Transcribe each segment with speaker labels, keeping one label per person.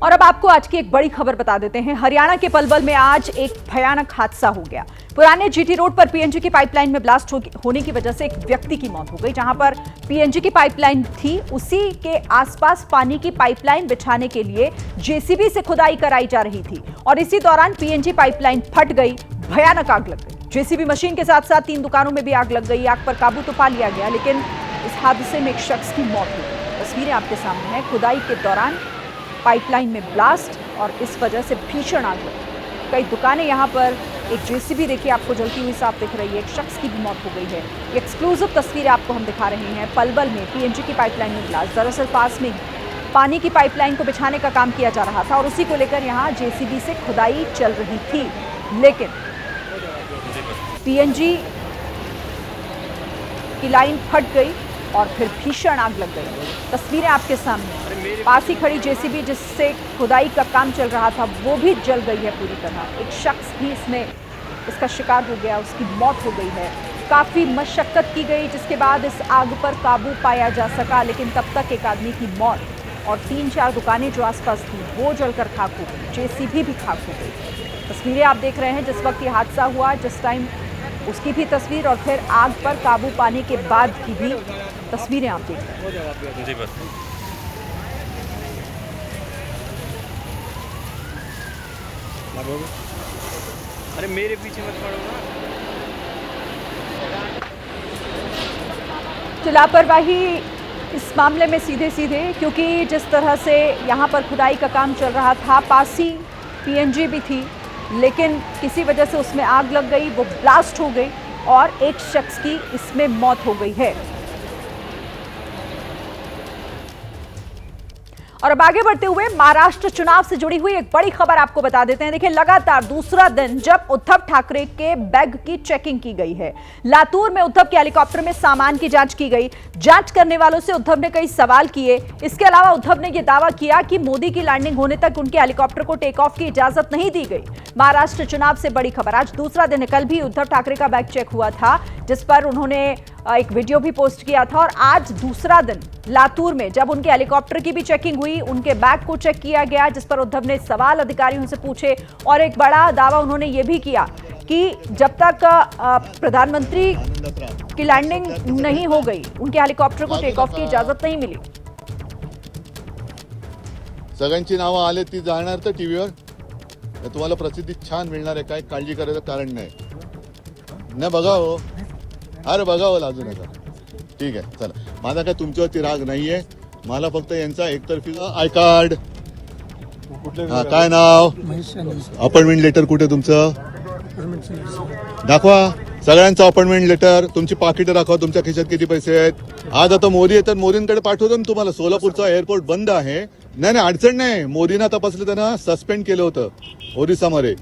Speaker 1: और अब आपको आज की एक बड़ी खबर बता देते हैं। हरियाणा के पलवल में आज एक भयानक हादसा हो गया। पुराने जीटी रोड पर पीएनजी की पाइपलाइन में ब्लास्ट होने की वजह से एक व्यक्ति की मौत हो गई। जहां पर पीएनजी की पाइपलाइन थी, उसी के आसपास पानी की पाइपलाइन बिछाने के लिए जेसीबी से खुदाई कराई जा रही थी और इसी दौरान पीएनजी पाइपलाइन फट गई, भयानक आग लग गई। जेसीबी मशीन के साथ साथ 3 दुकानों में भी आग लग गई। आग पर काबू तो पा लिया गया, लेकिन इस हादसे में एक शख्स की मौत हो गई। तस्वीरें आपके सामने हैं। खुदाई के दौरान पाइपलाइन में ब्लास्ट और इस वजह से भीषण आग लगी। कई दुकानें यहां पर, एक जेसीबी देखिए आपको जलती हुई साफ दिख रही है। एक शख्स की भी मौत हो गई है। एक्सक्लूसिव तस्वीरें आपको हम दिखा रहे हैं। पलवल में पीएनजी की पाइपलाइन में ब्लास्ट। दरअसल पास में ही पानी की पाइपलाइन को बिछाने का काम किया जा रहा था और उसी को लेकर यहां जेसीबी से खुदाई चल रही थी, लेकिन पीएनजी की लाइन फट गई और फिर भीषण आग लग गई। तस्वीरें आपके सामने। पास ही खड़ी जेसीबी जिससे खुदाई का काम चल रहा था वो भी जल गई है पूरी तरह। एक शख्स भी इसका शिकार हो गया, उसकी मौत हो गई है। काफ़ी मशक्कत की गई जिसके बाद इस आग पर काबू पाया जा सका, लेकिन तब तक एक आदमी की मौत और 3-4 दुकानें जो आसपास थी वो जलकर खाक हो गई। जेसीबी भी खाक हो गई। तस्वीरें आप देख रहे हैं जिस वक्त ये हादसा हुआ, जिस टाइम उसकी भी तस्वीर और फिर आग पर काबू पाने के बाद की भी तस्वीरें आप देख रहे हैं।
Speaker 2: अरे मेरे पीछे मत पड़ो ना।
Speaker 1: तो लापरवाही इस मामले में सीधे क्योंकि जिस तरह से यहाँ पर खुदाई का काम चल रहा था, पास ही पीएनजी भी थी, लेकिन किसी वजह से उसमें आग लग गई, वो ब्लास्ट हो गई और एक शख्स की इसमें मौत हो गई है। और अब आगे बढ़ते हुए महाराष्ट्र चुनाव से जुड़ी हुई एक बड़ी खबर आपको बता देते हैं। देखिए, लगातार दूसरा दिन जब उद्धव ठाकरे के बैग की चेकिंग की गई है। लातूर में उद्धव के हेलीकॉप्टर में सामान की जांच की गई। जांच करने वालों से उद्धव ने कई सवाल किए। इसके अलावा उद्धव ने यह दावा किया कि मोदी की लैंडिंग होने तक उनके हेलीकॉप्टर को टेक ऑफ की इजाजत नहीं दी गई। महाराष्ट्र चुनाव से बड़ी खबर। आज दूसरा दिन है। कल भी उद्धव ठाकरे का बैग चेक हुआ था, जिस पर उन्होंने एक वीडियो भी पोस्ट किया था। और आज दूसरा दिन लातूर में जब उनके हेलीकॉप्टर की भी चेकिंग हुई, उनके बैग को चेक किया गया, जिस पर उद्धव ने सवाल अधिकारियों से पूछे और एक बड़ा दावा उन्होंने ये भी किया कि जब तक प्रधानमंत्री की लैंडिंग नहीं हो गई, उनके हेलीकॉप्टर को टेक ऑफ की इजाजत नहीं मिली।
Speaker 3: सगळ्यांची नावं आले ती जाणार तर टीव्हीवर तुम्हाला प्रसिद्धी छान मिळणार आहे, काय काळजी करायचं कारण नाही बघा हो, अरे बघा हो, लाजू नका। ठीक आहे, चला, माझा काय तुमच्यावरती राग नाहीये, मला फक्त यांचा एकतर्फी आय कार्ड, काय नाव, अपॉइंटमेंट लेटर कुठे तुमचं दाखवा, सगळ्यांचं अपॉइंटमेंट लेटर, तुमची पाकिटं दाखवा, तुमच्या खिशात किती पैसे आहेत। आज आता मोदी येतात, मोदींकडे पाठवतो ना तुम्हाला। सोलापूरचा एअरपोर्ट बंद आहे, नाही अडचण नाही, मोदींना तपासलं, त्यांना सस्पेंड केलं होतं ओरिसामध्ये।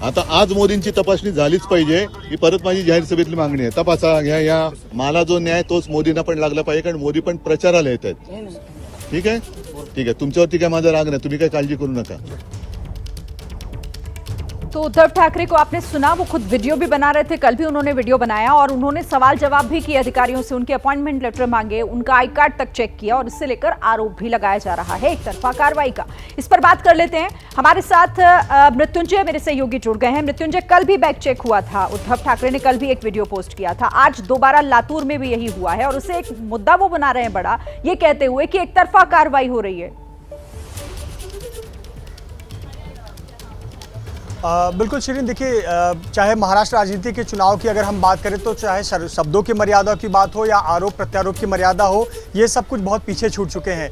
Speaker 3: आता आज मोदींची तपासणी झालीच पाहिजे, ही परत माझी जाहीर सभेतली मागणी आहे। तपासा, घ्या, या मला जो न्याय तोच मोदींना पण लागला पाहिजे, कारण मोदी पण प्रचाराला येत आहेत। ठीक आहे, ठीक आहे, तुमच्यावरती काय माझा राग नाही, तुम्ही काय काळजी करू नका।
Speaker 1: तो उद्धव ठाकरे को आपने सुना, वो खुद वीडियो भी बना रहे थे। कल भी उन्होंने वीडियो बनाया और उन्होंने सवाल जवाब भी किए अधिकारियों से, उनके अपॉइंटमेंट लेटर मांगे, उनका आई कार्ड तक चेक किया और इससे लेकर आरोप भी लगाया जा रहा है एक तरफा कार्रवाई का। इस पर बात कर लेते हैं। हमारे साथ मृत्युंजय मेरे सहयोगी जुड़ गए हैं। मृत्युंजय, कल भी बैग चेक हुआ था, उद्धव ठाकरे ने कल भी एक वीडियो पोस्ट किया था, आज दोबारा लातूर में भी यही हुआ है और उसे एक मुद्दा वो बना रहे हैं बड़ा, ये कहते हुए कि एक तरफा कार्रवाई हो रही है।
Speaker 4: बिल्कुल शिरीन, देखिए, चाहे महाराष्ट्र राजनीति के चुनाव की अगर हम बात करें तो चाहे शब्दों की मर्यादा की बात हो या आरोप प्रत्यारोप की मर्यादा हो, ये सब कुछ बहुत पीछे छूट चुके हैं।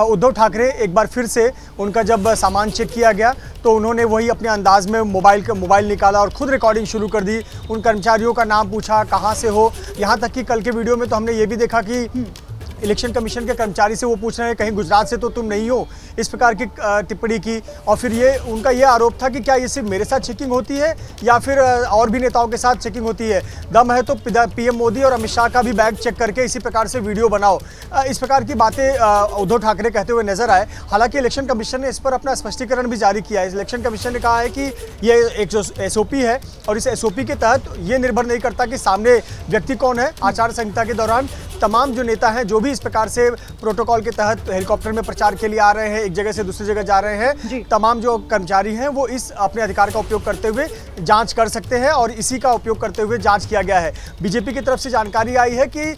Speaker 4: उद्धव ठाकरे एक बार फिर से उनका जब सामान चेक किया गया तो उन्होंने वही अपने अंदाज में मोबाइल निकाला और खुद रिकॉर्डिंग शुरू कर दी। उन कर्मचारियों का नाम पूछा, कहाँ से हो, यहाँ तक कि कल के वीडियो में तो हमने ये भी देखा कि इलेक्शन कमीशन के कर्मचारी से वो पूछ रहे हैं कहीं गुजरात से तो तुम नहीं हो, इस प्रकार की टिप्पणी की। और फिर उनका ये आरोप था कि क्या ये सिर्फ मेरे साथ चेकिंग होती है या फिर और भी नेताओं के साथ चेकिंग होती है, दम है तो पीएम मोदी और अमित शाह का भी बैग चेक करके इसी प्रकार से वीडियो बनाओ। इस प्रकार की बातें उद्धव ठाकरे कहते हुए नजर आए। हालांकि इलेक्शन कमीशन ने इस पर अपना स्पष्टीकरण भी जारी किया है। इलेक्शन कमीशन ने कहा है कि ये एक जो एसओपी है और इस एसओपी के तहत ये निर्भर नहीं करता कि सामने व्यक्ति कौन है। आचार संहिता के दौरान तमाम जो नेता हैं, जो भी इस प्रकार से प्रोटोकॉल के तहत हेलीकॉप्टर में प्रचार के लिए आ रहे हैं, एक जगह से दूसरी जगह जा रहे हैं, तमाम जो कर्मचारी हैं वो इस अपने अधिकार का उपयोग करते हुए जांच कर सकते हैं और इसी का उपयोग करते हुए जांच किया गया है। बीजेपी की तरफ से जानकारी आई है कि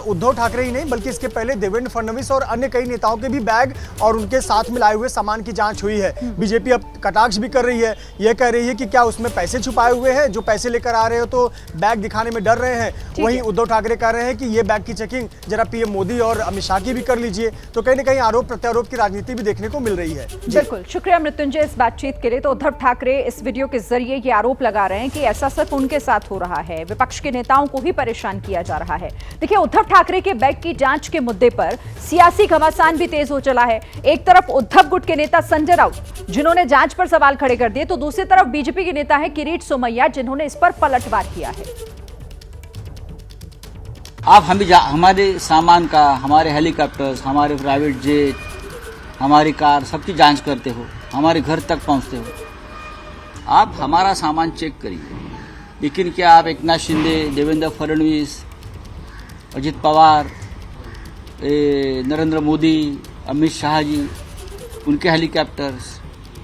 Speaker 4: उद्धव ठाकरे ही नहीं बल्कि इसके पहले देवेंद्र फडणवीस और अन्य कई नेताओं के भी बैग और उनके साथ में लाए हुए सामान की जांच हुई है। बीजेपी अब कटाक्ष भी कर रही है, यह कह रही है कि क्या उसमें पैसे छुपाए हुए हैं, जो पैसे लेकर आ रहे हो तो बैग दिखाने में डर रहे हैं। वहीं उद्धव ठाकरे कह रहे हैं कि ये बैग की चेकिंग जरा पीएम मोदी और अमित शाह की भी कर लीजिए। तो कहीं ना कहीं आरोप प्रत्यारोप की राजनीति भी देखने को मिल रही है।
Speaker 1: बिल्कुल, शुक्रिया मृत्युंजय इस बातचीत के लिए। तो उद्धव ठाकरे इस वीडियो के जरिए ये आरोप लगा रहे हैं कि ऐसा सिर्फ उनके साथ हो रहा है, विपक्ष के नेताओं को ही परेशान किया जा रहा है। देखिए, उद्धव ठाकरे के बैग की जांच के मुद्दे पर सियासी घमासान भी तेज हो चला है। एक तरफ उद्धव गुट के नेता संजय राउत जिन्होंने जांच पर सवाल खड़े कर दिए, तो दूसरी तरफ बीजेपी के नेता है किरीट सोमैया जिन्होंने इस पर पलटवार किया है।
Speaker 5: आप हमारे सामान का, हमारे हेलीकॉप्टर्स, हमारे प्राइवेट जेट, हमारी कार, सबकी जांच करते हो, हमारे घर तक पहुंचते हो। आप हमारा सामान चेक करिए, लेकिन क्या आप एकनाथ शिंदे, देवेंद्र फडणवीस, अजित पवार, नरेंद्र मोदी, अमित शाह जी, उनके हेलीकॉप्टर्स,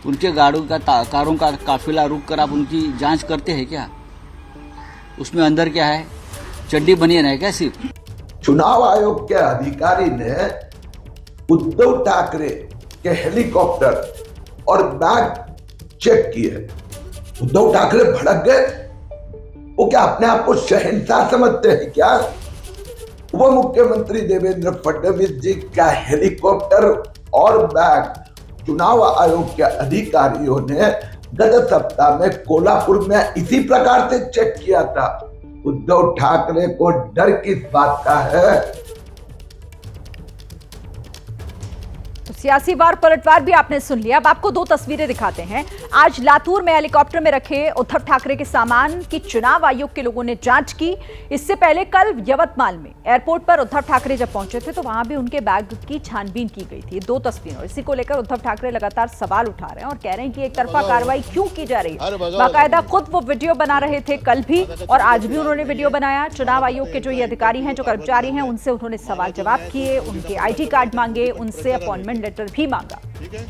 Speaker 5: उनके कारों का काफिला रुक कर आप उनकी जांच करते हैं क्या? उसमें अंदर क्या है? चड्डी बनियान है क्या सिर्फ?
Speaker 6: चुनाव आयोग के अधिकारी ने उद्धव ठाकरे के हेलीकॉप्टर और बैग चेक किए। उद्धव ठाकरे भड़क गए। वो क्या अपने आप को शहंशाह समझते हैं क्या? उप मुख्यमंत्री देवेंद्र फडणवीस जी का हेलीकॉप्टर और बैग चुनाव आयोग के अधिकारियों ने गत सप्ताह में कोल्हापुर में इसी प्रकार से चेक किया था। उद्धव ठाकरे को डर किस बात का है?
Speaker 1: तो सियासी वार पलटवार भी आपने सुन लिया। अब आपको दो तस्वीरें दिखाते हैं। आज लातूर में हेलीकॉप्टर में रखे उद्धव ठाकरे के सामान की चुनाव आयोग के लोगों ने जांच की। इससे पहले कल यवतमाल में एयरपोर्ट पर उद्धव ठाकरे जब पहुंचे थे तो वहां भी उनके बैग की छानबीन की गई थी। दो तस्वीरें, इसी को लेकर उद्धव ठाकरे लगातार सवाल उठा रहे हैं और कह रहे हैं कि एक तरफा कार्रवाई क्यों की जा रही है। बाकायदा खुद वो वीडियो बना रहे थे कल भी और आज भी उन्होंने वीडियो बनाया। चुनाव आयोग के जो ये अधिकारी हैं, जो कर्मचारी हैं, उनसे उन्होंने सवाल जवाब किए, उनके आईडी कार्ड मांगे, उनसे अपॉइंटमेंट लेटर भी मांगा।
Speaker 3: ठीक है,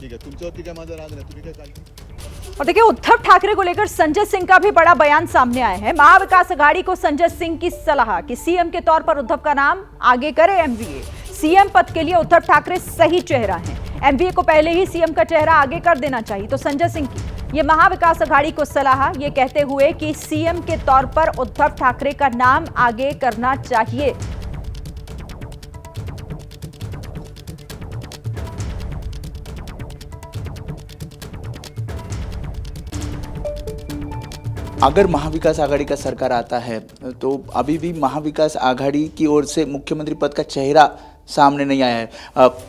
Speaker 3: तुमच्यावरती काय माझा राग नाही, तुम्ही काय काळजी।
Speaker 1: और देखिए, उद्धव ठाकरे को लेकर संजय सिंह का भी बड़ा बयान सामने आया है। महाविकास अघाड़ी को संजय सिंह की सलाह कि सीएम के तौर पर उद्धव का नाम आगे करे एमवीए। सीएम पद के लिए उद्धव ठाकरे सही चेहरा हैं। एमवीए को पहले ही सीएम का चेहरा आगे कर देना चाहिए। तो संजय सिंह की ये महाविकास अघाड़ी को सलाह, ये कहते हुए कि सीएम के तौर पर उद्धव ठाकरे का नाम आगे करना चाहिए।
Speaker 7: अगर महाविकास आघाड़ी का सरकार आता है तो अभी भी महाविकास आघाड़ी की ओर से मुख्यमंत्री पद का चेहरा सामने नहीं आया है।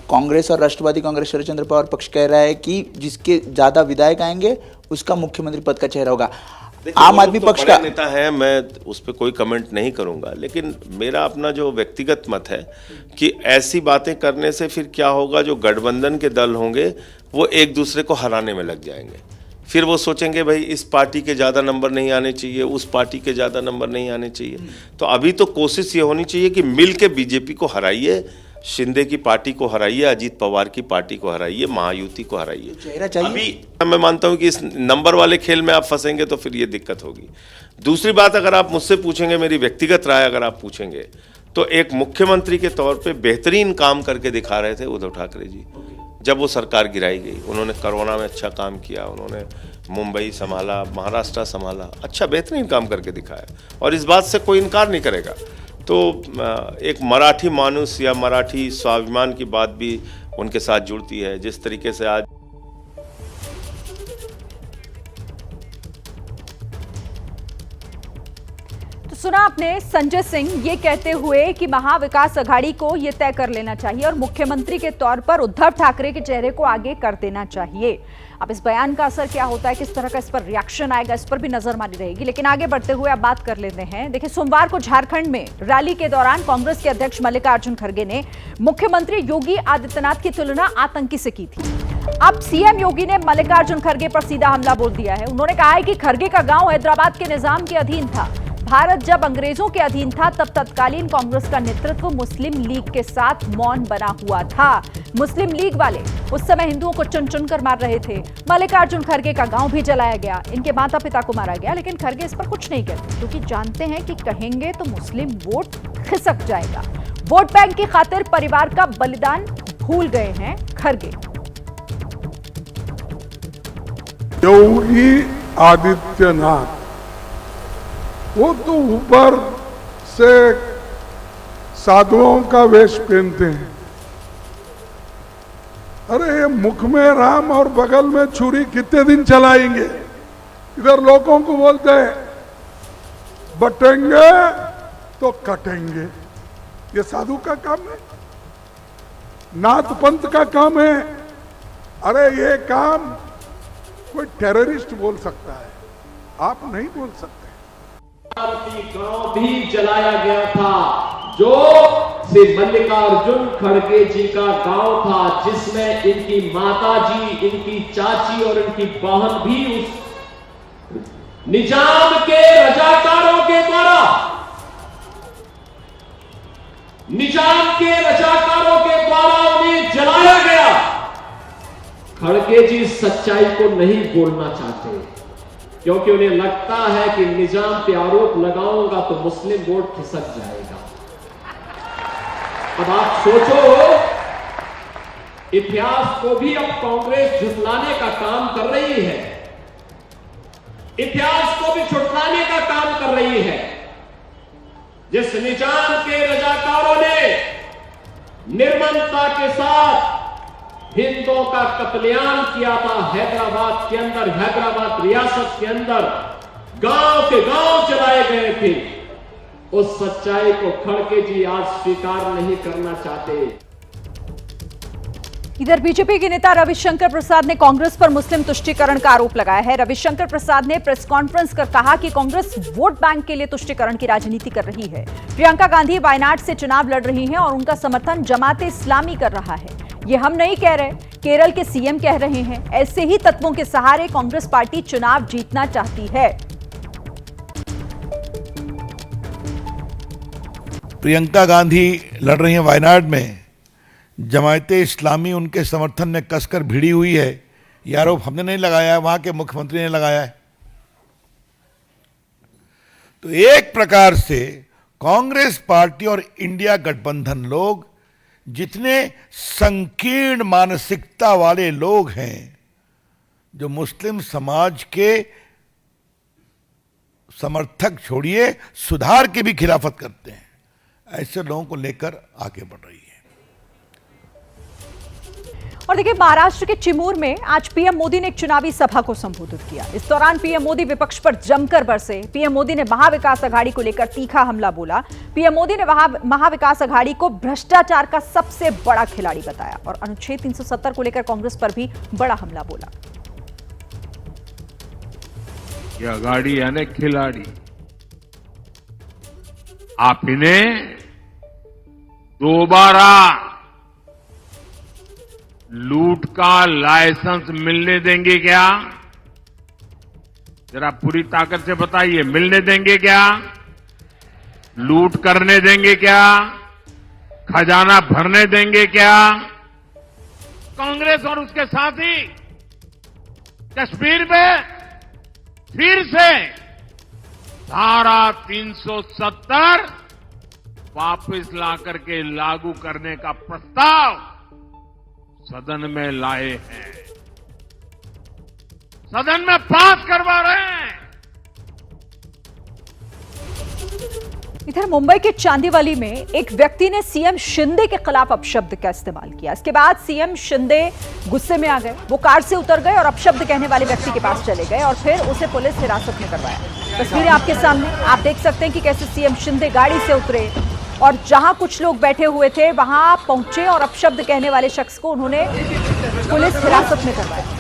Speaker 7: कांग्रेस और राष्ट्रवादी कांग्रेस शरद चंद्र पवार पक्ष कह रहा है कि जिसके ज्यादा विधायक आएंगे उसका मुख्यमंत्री पद का चेहरा होगा। आम आदमी पक्ष का
Speaker 8: नेता है, मैं उस पर कोई कमेंट नहीं करूंगा, लेकिन मेरा अपना जो व्यक्तिगत मत है कि ऐसी बातें करने से फिर क्या होगा, जो गठबंधन के दल होंगे वो एक दूसरे को हराने में लग जाएंगे। फिर वो सोचेंगे भाई इस पार्टी के ज़्यादा नंबर नहीं आने चाहिए, उस पार्टी के ज़्यादा नंबर नहीं आने चाहिए। तो अभी तो कोशिश ये होनी चाहिए कि मिल के बीजेपी को हराइए, शिंदे की पार्टी को हराइए, अजीत पवार की पार्टी को हराइए, महायुति को हराइए।
Speaker 7: चेहरा चाहिए।
Speaker 8: अभी मैं मानता हूं कि इस नंबर वाले खेल में आप फंसेंगे तो फिर ये दिक्कत होगी। दूसरी बात, अगर आप मुझसे पूछेंगे, मेरी व्यक्तिगत राय अगर आप पूछेंगे, तो एक मुख्यमंत्री के तौर पे बेहतरीन काम करके दिखा रहे थे उद्धव ठाकरे जी। जब वो सरकार गिराई गई, उन्होंने कोरोना में अच्छा काम किया, उन्होंने मुंबई संभाला, महाराष्ट्र संभाला, अच्छा बेहतरीन काम करके दिखाया और इस बात से कोई इनकार नहीं करेगा। तो एक मराठी मानुस या मराठी स्वाभिमान की बात भी उनके साथ जुड़ती है। जिस तरीके से आज
Speaker 1: तो सुना आपने संजय सिंह ये कहते हुए कि महाविकास अघाड़ी को ये तय कर लेना चाहिए और मुख्यमंत्री के तौर पर उद्धव ठाकरे के चेहरे को आगे कर देना चाहिए। अब इस बयान का असर क्या होता है, किस तरह का इस पर रिएक्शन आएगा, इस पर भी नजर मानी रहेगी। लेकिन आगे बढ़ते हुए आप बात कर लेते हैं। देखिए, सोमवार को झारखंड में रैली के दौरान कांग्रेस के अध्यक्ष मल्लिकार्जुन खड़गे ने मुख्यमंत्री योगी आदित्यनाथ की तुलना आतंकी से की थी। अब सीएम योगी ने मल्लिकार्जुन खड़गे पर सीधा हमला बोल दिया है। उन्होंने कहा है कि खड़गे का गांव हैदराबाद के निजाम के अधीन था, भारत जब अंग्रेजों के अधीन था तब तत्कालीन कांग्रेस का नेतृत्व मुस्लिम लीग के साथ मौन बना हुआ था। मुस्लिम लीग वाले उस समय हिंदुओं को चुन चुन कर मार रहे थे। मल्लिकार्जुन खड़गे का गांव भी जलाया गया, इनके माता पिता को मारा गया, लेकिन खड़गे इस पर कुछ नहीं कहते क्योंकि जानते हैं कि कहेंगे तो मुस्लिम वोट खिसक जाएगा। वोट बैंक की खातिर परिवार का बलिदान भूल गए हैं खड़गे।
Speaker 9: योगी आदित्यनाथ वो तो ऊपर से साधुओं का वेश पहनते हैं। अरे ये मुख में राम और बगल में छुरी कितने दिन चलाएंगे? इधर लोगों को बोलते हैं बटेंगे तो कटेंगे। ये साधु का काम है, नाथ पंथ का काम है। अरे ये काम कोई टेररिस्ट बोल सकता है, आप नहीं बोल सकते।
Speaker 10: गांव भी जलाया गया था जो श्री मल्लिकार्जुन खड़गे जी का गांव था, जिसमें इनकी माता जी, इनकी चाची और इनकी बहन भी उस निजाम के रजाकारों के द्वारा उन्हें जलाया गया। खड़गे जी सच्चाई को नहीं बोलना चाहते क्योंकि उन्हें लगता है कि निजाम पे आरोप लगाऊंगा तो मुस्लिम वोट खिसक जाएगा। अब आप सोचो, इतिहास को भी अब कांग्रेस झुठलाने का काम कर रही है, इतिहास को भी झुठलाने का काम कर रही है। जिस निजाम के रजाकारों ने निर्ममता के साथ हिंदुओं का कत्लेआम किया था हैदराबाद के अंदर, हैदराबाद रियासत के अंदर गांव के गांव चलाए गए थे, उस सच्चाई को खड़गे जी आज स्वीकार नहीं करना चाहते।
Speaker 1: इधर बीजेपी के नेता रविशंकर प्रसाद ने कांग्रेस पर मुस्लिम तुष्टीकरण का आरोप लगाया है। रविशंकर प्रसाद ने प्रेस कॉन्फ्रेंस कर कहा कि कांग्रेस वोट बैंक के लिए तुष्टीकरण की राजनीति कर रही है। प्रियंका गांधी वायनाड से चुनाव लड़ रही हैं और उनका समर्थन जमाते इस्लामी कर रहा है। ये हम नहीं कह रहे, केरल के सीएम कह रहे हैं। ऐसे ही तत्वों के सहारे कांग्रेस पार्टी चुनाव जीतना चाहती है।
Speaker 11: प्रियंका गांधी लड़ रही हैं वायनाड में, जमायते इस्लामी उनके समर्थन में कसकर भिड़ी हुई है। यह आरोप हमने नहीं लगाया है, वहां के मुख्यमंत्री ने लगाया है। तो एक प्रकार से कांग्रेस पार्टी और इंडिया गठबंधन लोग जितने संकीर्ण मानसिकता वाले लोग हैं, जो मुस्लिम समाज के समर्थक छोड़िए सुधार की भी खिलाफत करते हैं, ऐसे लोगों को लेकर आगे बढ़ रही है।
Speaker 1: और देखिए, महाराष्ट्र के चिमूर में आज पीएम मोदी ने एक चुनावी सभा को संबोधित किया। इस दौरान पीएम मोदी विपक्ष पर जमकर बरसे। पीएम मोदी ने महाविकास अघाड़ी को लेकर तीखा हमला बोला। पीएम मोदी ने महाविकास अघाड़ी को भ्रष्टाचार का सबसे बड़ा खिलाड़ी बताया और अनुच्छेद 370 को लेकर कांग्रेस पर भी बड़ा हमला बोला।
Speaker 12: ये अघाड़ी यानी खिलाड़ी, आप इन्हें दोबारा लूट का लाइसेंस मिलने देंगे क्या? जरा पूरी ताकत से बताइए, मिलने देंगे क्या? लूट करने देंगे क्या? खजाना भरने देंगे क्या? कांग्रेस और उसके साथी कश्मीर में फिर से धारा 370 वापस ला करके लागू करने का प्रस्ताव सदन में लाए हैं, सदन में पास करवा रहे हैं।
Speaker 1: इधर मुंबई के चांदीवाली में एक व्यक्ति ने सीएम शिंदे के खिलाफ अपशब्द का इस्तेमाल किया। इसके बाद सीएम शिंदे गुस्से में आ गए, वो कार से उतर गए और अपशब्द कहने वाले व्यक्ति के पास चले गए और फिर उसे पुलिस हिरासत में करवाया। तस्वीरें आपके सामने, आप देख सकते हैं कि कैसे सीएम शिंदे गाड़ी से उतरे और जहां कुछ लोग बैठे हुए थे वहां पहुंचे और अपशब्द कहने वाले शख्स को उन्होंने पुलिस हिरासत में करवाया।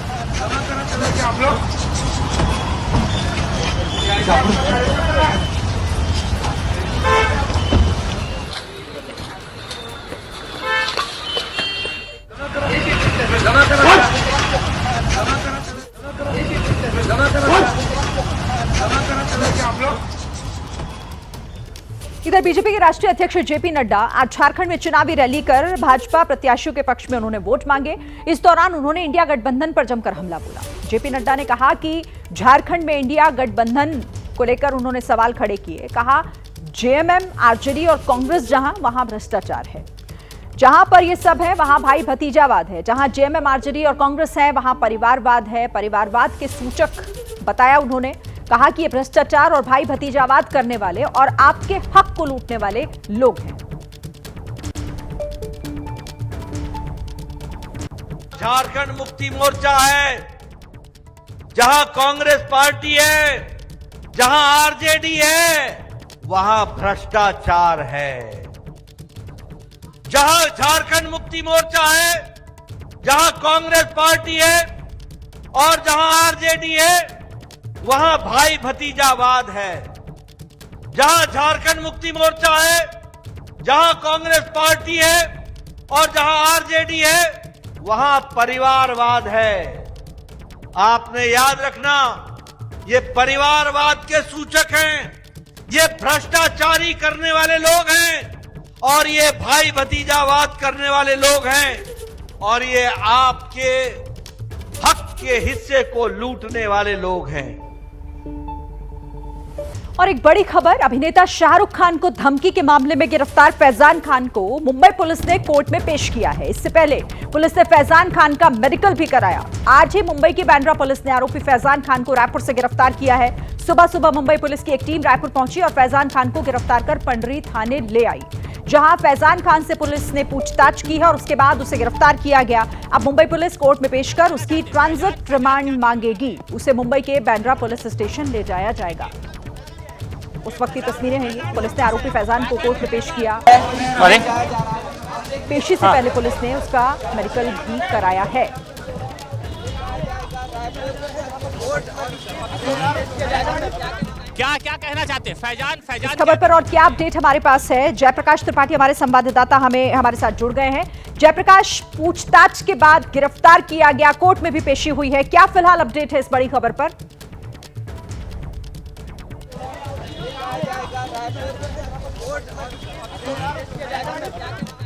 Speaker 1: इधर बीजेपी के राष्ट्रीय अध्यक्ष जेपी नड्डा आज झारखंड में चुनावी रैली कर भाजपा प्रत्याशियों के पक्ष में उन्होंने वोट मांगे। इस दौरान उन्होंने इंडिया गठबंधन पर जमकर हमला बोला। जेपी नड्डा ने कहा कि झारखंड में इंडिया गठबंधन को लेकर उन्होंने सवाल खड़े किए। कहा जेएमएम, आरजेडी और कांग्रेस जहां वहां भ्रष्टाचार है, जहां पर ये सब है वहां भाई भतीजावाद है, जहां जेएमएम, आरजेडी और कांग्रेस है वहां परिवारवाद है। परिवारवाद के सूचक बताया उन्होंने। कहा कि ये भ्रष्टाचार और भाई भतीजावाद करने वाले और आपके हक को लूटने वाले लोग हैं।
Speaker 13: झारखंड मुक्ति मोर्चा है, जहां कांग्रेस पार्टी है, जहां आरजेडी है, वहां भ्रष्टाचार है। जहां झारखंड मुक्ति मोर्चा है, जहां कांग्रेस पार्टी है और जहां आरजेडी है, वहां भाई भतीजावाद है। जहां झारखंड मुक्ति मोर्चा है, जहां कांग्रेस पार्टी है और जहां आरजेडी है, वहां परिवारवाद है। आपने याद रखना, ये परिवारवाद के सूचक हैं, ये भ्रष्टाचारी करने वाले लोग हैं और ये भाई भतीजावाद करने वाले लोग हैं और ये आपके हक के हिस्से को लूटने वाले लोग हैं।
Speaker 1: और एक बड़ी खबर, अभिनेता शाहरुख खान को धमकी के मामले में गिरफ्तार फैजान खान को मुंबई पुलिस ने कोर्ट में पेश किया है। इससे पहले पुलिस ने फैजान खान का मेडिकल भी कराया। आज ही मुंबई की बांद्रा पुलिस ने आरोपी फैजान खान को रायपुर से गिरफ्तार किया है। सुबह सुबह मुंबई पुलिस की एक टीम रायपुर पहुंची और फैजान खान को गिरफ्तार कर पंडरी थाने ले आई, जहां फैजान खान से पुलिस ने पूछताछ की है और उसके बाद उसे गिरफ्तार किया गया। अब मुंबई पुलिस कोर्ट में पेश कर उसकी ट्रांजिट रिमांड मांगेगी। उसे मुंबई के बांद्रा पुलिस स्टेशन ले जाया जाएगा। उस वक्त की तस्वीरें हैं ये। पुलिस ने आरोपी फैजान को कोर्ट में पेश किया। पेशी से पहले पुलिस ने उसका मेडिकल भी कराया है।
Speaker 14: क्या कहना चाहते हैं फैजान
Speaker 1: इस खबर पर और क्या अपडेट हमारे पास है? जयप्रकाश त्रिपाठी हमारे संवाददाता हमारे साथ जुड़ गए हैं। जयप्रकाश, पूछताछ के बाद गिरफ्तार किया गया, कोर्ट में भी पेशी हुई है, क्या फिलहाल अपडेट है इस बड़ी खबर पर?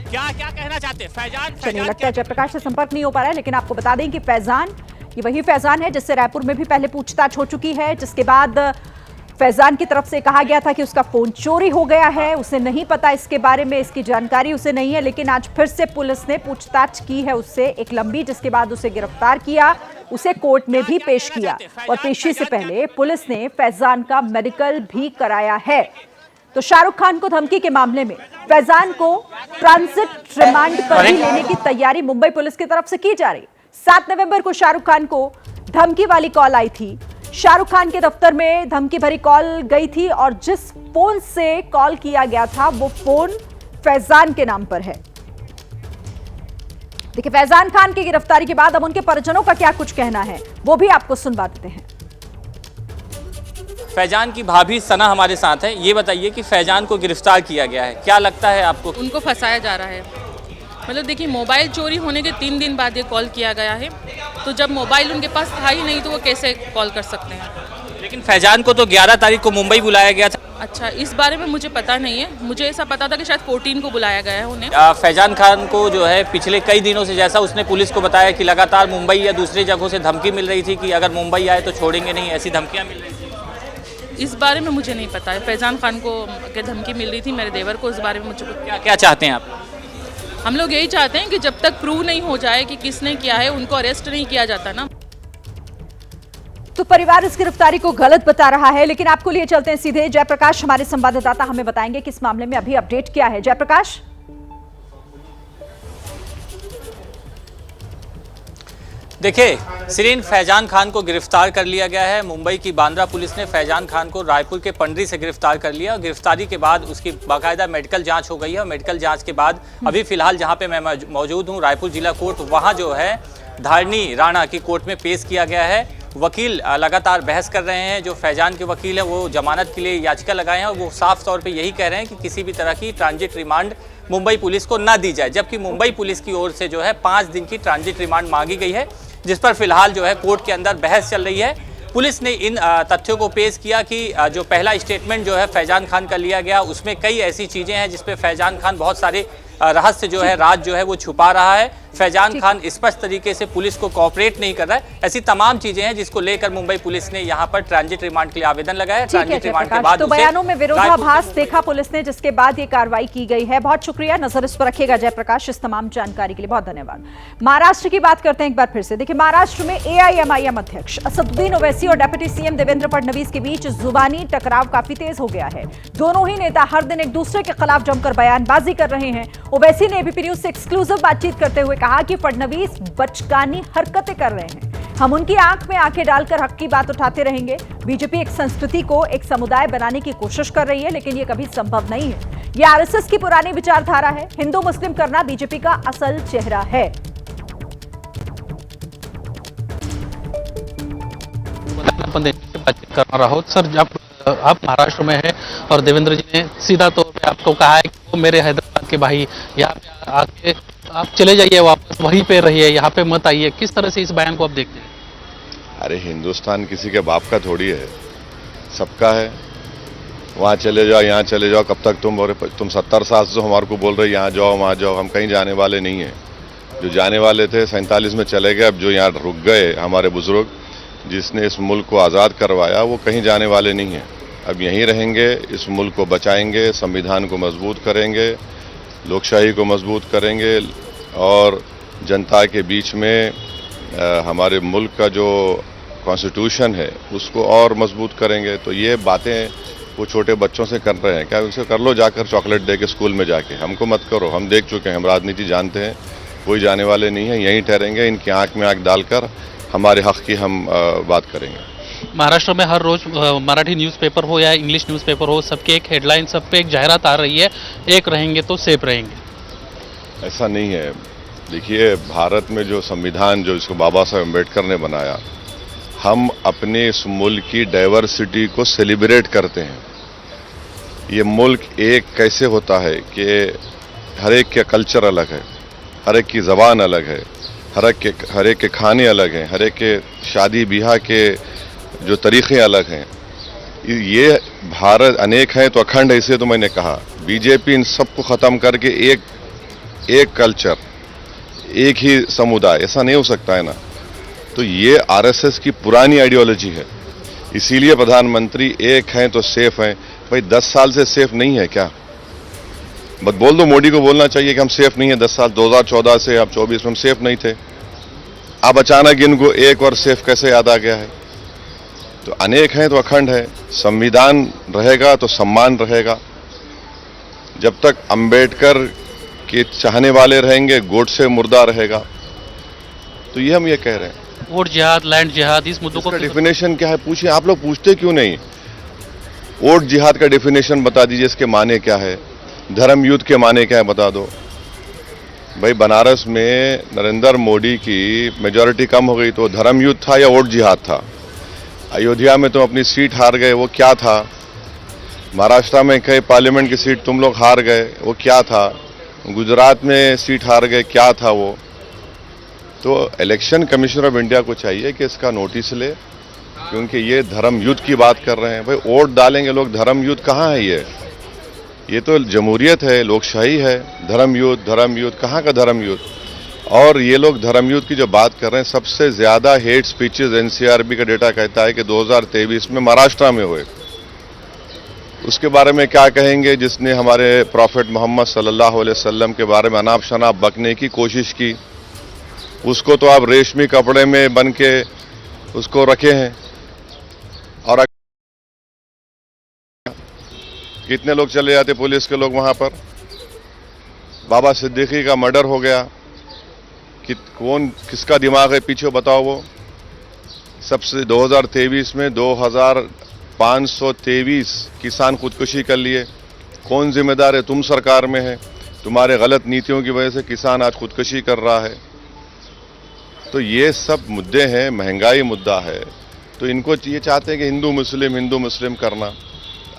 Speaker 14: क्या कहना चाहते हैं फैजान?
Speaker 1: चलिए, लगता है जयप्रकाश से संपर्क नहीं हो पा रहा है, लेकिन आपको बता दें कि फैजान ये वही फैजान है जिससे रायपुर में भी पहले पूछताछ हो चुकी है, जिसके बाद फैजान की तरफ से कहा गया था कि उसका फोन चोरी हो गया है, उसे नहीं पता इसके बारे में, इसकी जानकारी उसे नहीं है। लेकिन आज फिर से पुलिस ने पूछताछ की है उससे एक लंबी, जिसके बाद उसे गिरफ्तार किया, उसे कोर्ट में भी पेश किया और पेशी से पहले पुलिस ने फैजान का मेडिकल भी कराया है। तो शाहरुख खान को धमकी के मामले में फैजान को ट्रांजिट रिमांड पर भी लेने की तैयारी मुंबई पुलिस की तरफ से की जा रही। 7 नवंबर को शाहरुख खान को धमकी वाली कॉल आई थी। शाहरुख खान के दफ्तर में धमकी भरी कॉल गई थी और जिस फोन से कॉल किया गया था वो फोन फैजान के नाम पर है। देखिए, फैजान खान की गिरफ्तारी के बाद अब उनके परिजनों का क्या कुछ कहना है वो भी आपको सुनवा देते हैं।
Speaker 14: फैजान की भाभी सना हमारे साथ है। ये बताइए कि फैजान को गिरफ्तार किया गया है, क्या लगता है आपको?
Speaker 15: उनको फंसाया जा रहा है। मतलब देखिए, मोबाइल चोरी होने के 3 दिन बाद ये कॉल किया गया है, तो जब मोबाइल उनके पास था ही नहीं तो वो कैसे कॉल कर सकते हैं?
Speaker 14: लेकिन फैजान को तो 11 तारीख को मुंबई बुलाया गया था।
Speaker 15: अच्छा, इस बारे में मुझे पता नहीं है। मुझे ऐसा पता था कि शायद 14 को बुलाया गया है उन्हें।
Speaker 14: फैजान खान को जो है पिछले कई दिनों से, जैसा उसने पुलिस को बताया कि लगातार मुंबई या दूसरी जगहों से धमकी मिल रही थी कि अगर मुंबई आए तो छोड़ेंगे नहीं, ऐसी धमकियाँ मिल रही थी।
Speaker 15: इस बारे में मुझे नहीं पता है। फैजान खान को धमकी मिल रही थी, मेरे देवर को। इस बारे में मुझे
Speaker 14: क्या चाहते हैं आप?
Speaker 15: हम लोग यही चाहते हैं कि जब तक प्रूव नहीं हो जाए कि किसने किया है, उनको अरेस्ट नहीं किया जाता ना।
Speaker 1: तो परिवार इस गिरफ्तारी को गलत बता रहा है, लेकिन आपको लिए चलते हैं सीधे। जयप्रकाश हमारे संवाददाता हमें बताएंगे कि इस मामले में अभी अपडेट क्या है। जयप्रकाश,
Speaker 14: देखिए सिरीन, फैजान खान को गिरफ्तार कर लिया गया है। मुंबई की बांद्रा पुलिस ने फैजान खान को रायपुर के पंडरी से गिरफ्तार कर लिया और गिरफ्तारी के बाद उसकी बाकायदा मेडिकल जांच हो गई है और मेडिकल जांच के बाद अभी फिलहाल जहां पे मैं मौजूद हूं, रायपुर जिला कोर्ट, वहां जो है धारनी राणा की कोर्ट में पेश किया गया है। वकील लगातार बहस कर रहे हैं। जो फैजान के वकील हैं वो जमानत के लिए याचिका लगाए हैं और वो साफ तौर पे यही कह रहे हैं कि किसी भी तरह की ट्रांजिट रिमांड मुंबई पुलिस को ना दी जाए, जबकि मुंबई पुलिस की ओर से जो है 5 दिन की ट्रांजिट रिमांड मांगी गई है, जिस पर फिलहाल जो है कोर्ट के अंदर बहस चल रही है। पुलिस ने इन तथ्यों को पेश किया कि जो पहला स्टेटमेंट जो है फैजान खान का लिया गया, उसमें कई ऐसी चीजें हैं जिसपे फैजान खान बहुत सारे रहस्य जो है, राज जो है वो छुपा रहा है। फैजान खान स्पष्ट तरीके से पुलिस को कोऑपरेट नहीं कर रहा है। ऐसी तमाम चीजें हैं जिसको लेकर मुंबई पुलिस ने यहाँ पर ट्रांजिट रिमांड के लिए आवेदन लगाया। ट्रांजिट रिमांड के बाद
Speaker 1: तो बयानों में विरोधाभास देखा पुलिस ने, जिसके बाद ये कार्रवाई की गई है। बहुत शुक्रिया, नजर इस पर रखिएगा जयप्रकाश, इस तमाम जानकारी के लिए बहुत धन्यवाद। महाराष्ट्र की बात करते हैं एक बार फिर से। देखिए, महाराष्ट्र में AIMIM अध्यक्ष असदुद्दीन ओवैसी और डिप्टी सीएम देवेंद्र फडणवीस के बीच जुबानी टकराव काफी तेज हो गया है। दोनों ही नेता हर दिन एक दूसरे के खिलाफ जमकर बयानबाजी कर रहे हैं। ओवैसी ने एबीपी न्यूज से एक्सक्लूसिव बातचीत करते हुए कहा कि फडणवीस बचकानी हरकतें कर रहे हैं। हम उनकी आंख में आंखें डालकर हक की बात उठाते रहेंगे। बीजेपी एक संस्कृति को एक समुदाय बनाने की कोशिश कर रही है, लेकिन यह कभी संभव नहीं है। यह आरएसएस की पुरानी विचारधारा है। हिंदू मुस्लिम करना बीजेपी का असल चेहरा है।
Speaker 16: बातचीत करना रहा सर, जब आप महाराष्ट्र में हैं और देवेंद्र जी ने सीधा तौर पे आपको कहा है कि वो मेरे हैदराबाद के भाई, यहाँ पे आके आप चले जाइए, वापस वहीं पे रहिए, यहाँ पे मत आइए। किस तरह से इस बयान को आप देखते हैं?
Speaker 3: अरे हिंदुस्तान किसी के बाप का थोड़ी है, सबका है। वहाँ चले जाओ, यहाँ चले जाओ, कब तक तुम 70 साल से हमारे को बोल रहे यहाँ जाओ वहाँ जाओ। हम कहीं जाने वाले नहीं हैं। जो जाने वाले थे 47 में चले गए। अब जो यहाँ रुक गए हमारे बुजुर्ग, जिसने इस मुल्क को आज़ाद करवाया, वो कहीं जाने वाले नहीं हैं। अब यहीं रहेंगे, इस मुल्क को बचाएंगे, संविधान को मजबूत करेंगे, लोकशाही को मजबूत करेंगे और जनता के बीच में हमारे मुल्क का जो कॉन्स्टिट्यूशन है उसको और मजबूत करेंगे। तो ये बातें वो छोटे बच्चों से कर रहे हैं, क्या उसे कर लो जाकर चॉकलेट दे के स्कूल में जाके, हमको मत करो। हम देख चुके हैं, हम राजनीति जानते हैं, कोई जाने वाले नहीं है। यहीं ठहरेंगे, इनकी आंख में आंख डालकर हमारे हक की हम बात करेंगे।
Speaker 16: महाराष्ट्र में हर रोज मराठी न्यूज़पेपर हो या इंग्लिश न्यूज़पेपर हो, सबके एक हेडलाइन, सब पे एक जाहिरात आ रही है, एक रहेंगे तो सेफ रहेंगे।
Speaker 3: ऐसा नहीं है। देखिए, भारत में जो संविधान जो इसको बाबा साहब अम्बेडकर ने बनाया, हम अपने इस मुल्क की डाइवर्सिटी को सेलिब्रेट करते हैं। ये मुल्क एक कैसे होता है कि हर एक का कल्चर अलग है, हर एक की ज़बान अलग है, हर एक के खाने अलग हैं, हर एक के शादी ब्याह के जो तरीक़े अलग हैं। ये भारत अनेक है तो अखंड है, इसे तो मैंने कहा। बीजेपी इन सबको ख़त्म करके एक कल्चर, एक ही समुदाय, ऐसा नहीं हो सकता है ना। तो ये आरएसएस की पुरानी आइडियोलॉजी है। इसीलिए प्रधानमंत्री एक हैं तो सेफ हैं। भाई 10 साल से सेफ नहीं है क्या? बस बोल दो, मोदी को बोलना चाहिए कि हम सेफ नहीं है 10 साल, 2014 से अब 24 में हम सेफ नहीं थे। अब अचानक इनको एक और सेफ कैसे याद आ गया है? तो अनेक हैं तो अखंड है। संविधान रहेगा तो सम्मान रहेगा। जब तक अंबेडकर के चाहने वाले रहेंगे, गोडसे मुर्दा रहेगा। तो ये हम ये कह रहे हैं।
Speaker 16: वोट जिहाद, लैंड जिहाद, इस मुद्दों का
Speaker 3: डेफिनेशन क्या है पूछिए। आप लोग पूछते क्यों नहीं? वोट जिहाद का डेफिनेशन बता दीजिए, इसके माने क्या है। धर्म युद्ध के माने क्या है बता दो। भाई बनारस में नरेंद्र मोदी की मेजॉरिटी कम हो गई तो धर्म युद्ध था या वोट जिहाद था? अयोध्या में तुम अपनी सीट हार गए, वो क्या था? महाराष्ट्र में कई पार्लियामेंट की सीट तुम लोग हार गए, वो क्या था? गुजरात में सीट हार गए, क्या था वो? तो इलेक्शन कमिश्नर ऑफ इंडिया को चाहिए कि इसका नोटिस ले, क्योंकि ये धर्म युद्ध की बात कर रहे हैं। भाई वोट डालेंगे लोग, धर्म युद्ध कहाँ है? ये तो जमहूरियत है, लोकशाही है। धर्म युद्ध कहाँ का धर्म युद्ध? और ये लोग धर्म युद्ध की जो बात कर रहे हैं, सबसे ज्यादा हेट स्पीचेस एनसीआरबी का डेटा कहता है कि 2023 में महाराष्ट्र में हुए। उसके बारे में क्या कहेंगे जिसने हमारे प्रॉफेट मोहम्मद सल्लल्लाहु अलैहि वसल्लम के बारे में अनाप शनाप बकने की कोशिश की? उसको तो आप रेशमी कपड़े में बन के उसको रखे हैं। और कितने लोग चले जाते पुलिस के लोग वहां पर। बाबा सिद्दीकी का मर्डर हो गया, कि कौन किसका दिमाग है पीछे बताओ? वो सबसे 2023 में 2523 किसान खुदकुशी कर लिए। कौन जिम्मेदार है? तुम सरकार में है। तुम्हारे गलत नीतियों की वजह से किसान आज खुदकुशी कर रहा है। तो ये सब मुद्दे हैं, महंगाई मुद्दा है। तो इनको ये चाहते हैं कि हिंदू मुस्लिम करना।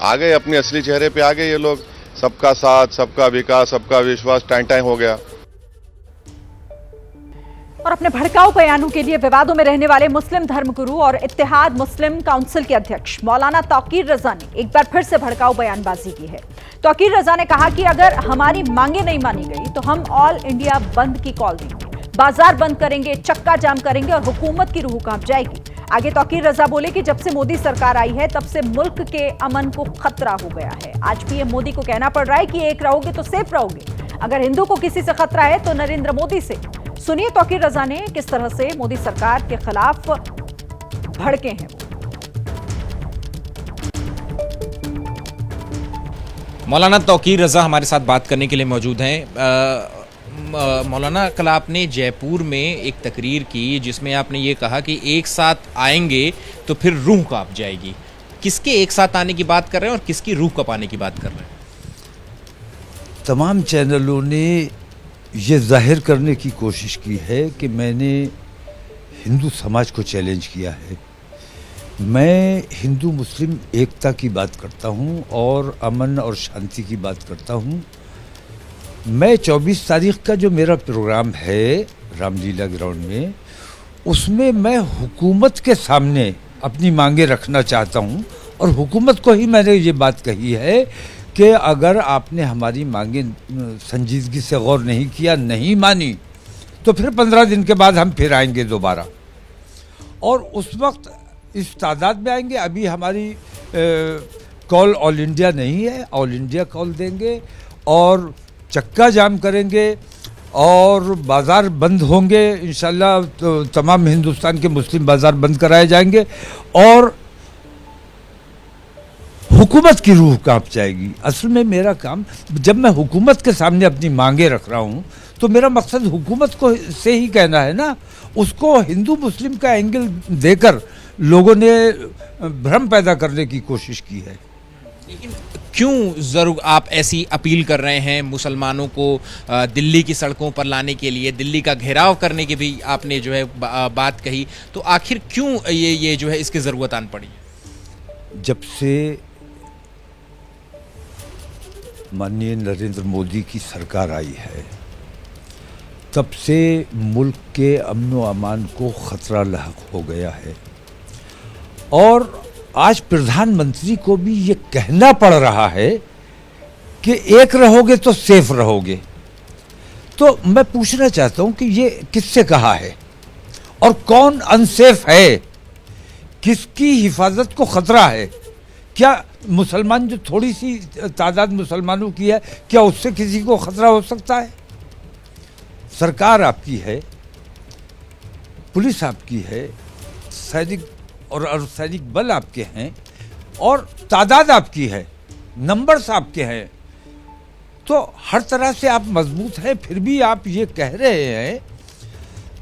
Speaker 3: आ गए अपने असली चेहरे पे आ गए ये लोग। सबका साथ, सबका विकास, सबका विश्वास टाइम हो गया।
Speaker 1: और अपने भड़काऊ बयानों के लिए विवादों में रहने वाले मुस्लिम धर्मगुरु और इत्तेहाद मुस्लिम काउंसिल के अध्यक्ष मौलाना तौकीर रजा ने एक बार फिर से भड़काऊ बयानबाजी की है। तौकीर रजा ने कहा कि अगर हमारी मांगे नहीं मानी गई तो हम ऑल इंडिया बंद की कॉल देंगे, बाजार बंद करेंगे, चक्का जाम करेंगे और हुकूमत की रूह कांप जाएगी। आगे तौकीर रजा बोले कि जब से मोदी सरकार आई है तब से मुल्क के अमन को खतरा हो गया है। आज पीएम मोदी को कहना पड़ रहा है कि एक रहोगे तो सेफ रहोगे। अगर हिंदू को किसी से खतरा है तो नरेंद्र मोदी से। सुनिए तौकीर रजा ने किस तरह से मोदी सरकार के खिलाफ भड़के हैं वो।
Speaker 17: मौलाना तौकीर रजा हमारे साथ बात करने के लिए मौजूद हैं। मौलाना, कल आपने जयपुर में एक तकरीर की जिसमें आपने ये कहा कि एक साथ आएंगे तो फिर रूह कांप जाएगी। किसके एक साथ आने की बात कर रहे हैं और किसकी रूह कांपने की बात कर रहे हैं?
Speaker 18: तमाम चैनलों ने ये जाहिर करने की कोशिश की है कि मैंने हिंदू समाज को चैलेंज किया है। मैं हिंदू मुस्लिम एकता की बात करता हूँ और अमन और शांति की बात करता हूँ। मैं 24 तारीख का जो मेरा प्रोग्राम है रामलीला ग्राउंड में, उसमें मैं हुकूमत के सामने अपनी मांगे रखना चाहता हूँ और हुकूमत को ही मैंने ये बात कही है कि अगर आपने हमारी मांगे संजीदगी से गौर नहीं किया, नहीं मानी, तो फिर 15 दिन के बाद हम फिर आएंगे दोबारा और उस वक्त इस तादाद में आएंगे। अभी हमारी कॉल ऑल इंडिया नहीं है, ऑल इंडिया कॉल देंगे और चक्का जाम करेंगे और बाज़ार बंद होंगे इंशाल्लाह। तो तमाम हिंदुस्तान के मुस्लिम बाज़ार बंद कराए जाएंगे और हुकूमत की रूह कांप जाएगी। असल में मेरा काम, जब मैं हुकूमत के सामने अपनी मांगे रख रहा हूँ तो मेरा मकसद हुकूमत को से ही कहना है ना। उसको हिंदू मुस्लिम का एंगल देकर लोगों ने भ्रम पैदा करने की कोशिश की है।
Speaker 17: लेकिन क्यों जरूर आप ऐसी अपील कर रहे हैं मुसलमानों को दिल्ली की सड़कों पर लाने के लिए, दिल्ली का घेराव करने की भी आपने जो है बात कही, तो आखिर क्यों ये जो है इसकी ज़रूरत आन पड़ी?
Speaker 18: जब से माननीय नरेंद्र मोदी की सरकार आई है तब से मुल्क के अमन व अमान को खतरा लाहक हो गया है और आज प्रधानमंत्री को भी ये कहना पड़ रहा है कि एक रहोगे तो सेफ रहोगे। तो मैं पूछना चाहता हूं कि ये किससे कहा है और कौन अनसेफ है, किसकी हिफाजत को खतरा है? क्या मुसलमान, जो थोड़ी सी तादाद मुसलमानों की है, क्या उससे किसी को खतरा हो सकता है? सरकार आपकी है, पुलिस आपकी है, सैनिक और अर्धसैनिक बल आपके हैं और तादाद आपकी है, नंबर्स आपके हैं, तो हर तरह से आप मजबूत हैं। फिर भी आप ये कह रहे हैं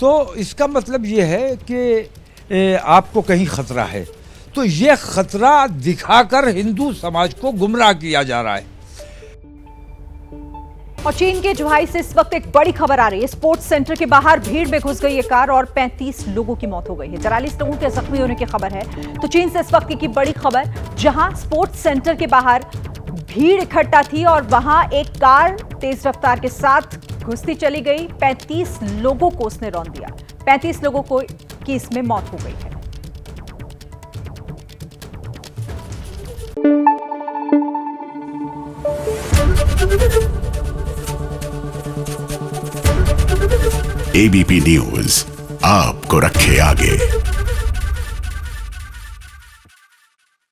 Speaker 18: तो इसका मतलब ये है कि आपको कहीं खतरा है। तो ये खतरा दिखाकर हिंदू समाज को गुमराह किया जा रहा है।
Speaker 1: और चीन के जुहाई से इस वक्त एक बड़ी खबर आ रही है। स्पोर्ट्स सेंटर के बाहर भीड़ में घुस गई एक कार और 35 लोगों की मौत हो गई है। 44 लोगों के जख्मी होने की खबर है। तो चीन से इस वक्त की बड़ी खबर, जहां स्पोर्ट्स सेंटर के बाहर भीड़ इकट्ठा थी और वहां एक कार तेज रफ्तार के साथ घुसती चली गई। 35 लोगों को उसने रौंद दिया। 35 लोगों को की इसमें मौत हो गई है।
Speaker 19: एबीपी न्यूज आपको रखे आगे।